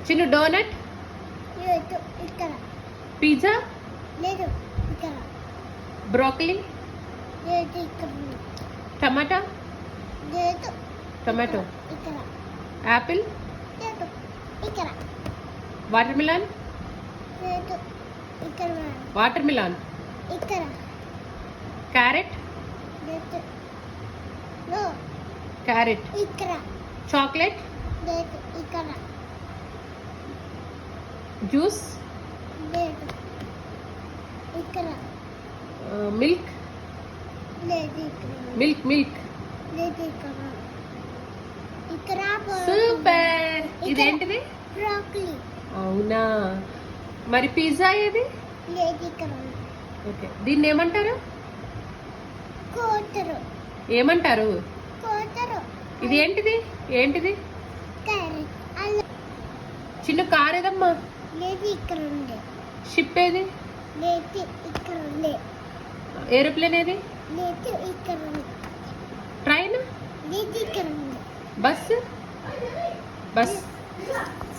చిన్న డోనట్, లేదు ఇక్కడ, పిజ్జా, లేదు ఇక్కడ, బ్రోకలీ, లేదు ఇక్కడ, టమాటా, లేదు టమాటో, ఇక్కడ, యాపిల్, లేదు ఇక్కడ, వాటర్ మిలాన్, లేదు ఇక్కడ, వాటర్ మిలాన్, ఇక్కడ, క్యారెట్, లేదు నో క్యారెట్, ఇక్కడ, చాక్లెట్, లేదు ఇక్కడ, జ్యూస్, లేదు ఇక్కడ, మిల్క్, లేదు ఇక్కడ, మిల్క్ మిల్క్. లేదు ఇక్కడ, ఇక్కడ సూపర్. ఇదేంటిది? బ్రోకలీ, అవునా. మరి పిజ్జా ఏది? లేదు ఇక్కడ, ఓకే, దీన్ని ఏమంటారు? కోతరు, ఏమంటారు? కోతరు, ఇది ఏంటిది? ఏంటిది? క్యారెట్, అల్లం, చిన్న కార్ ఏదమ్మా? లేదు ఇక్కడ ఉంది, షిప్ ఏది? లేదు ఇక్కడ ఉంది, ఏరోప్లేన్ ఏది? లేదు ఇక్కడ ఉంది, ట్రైన్, లేదు ఇక్కడ ఉంది, బస్, బస్.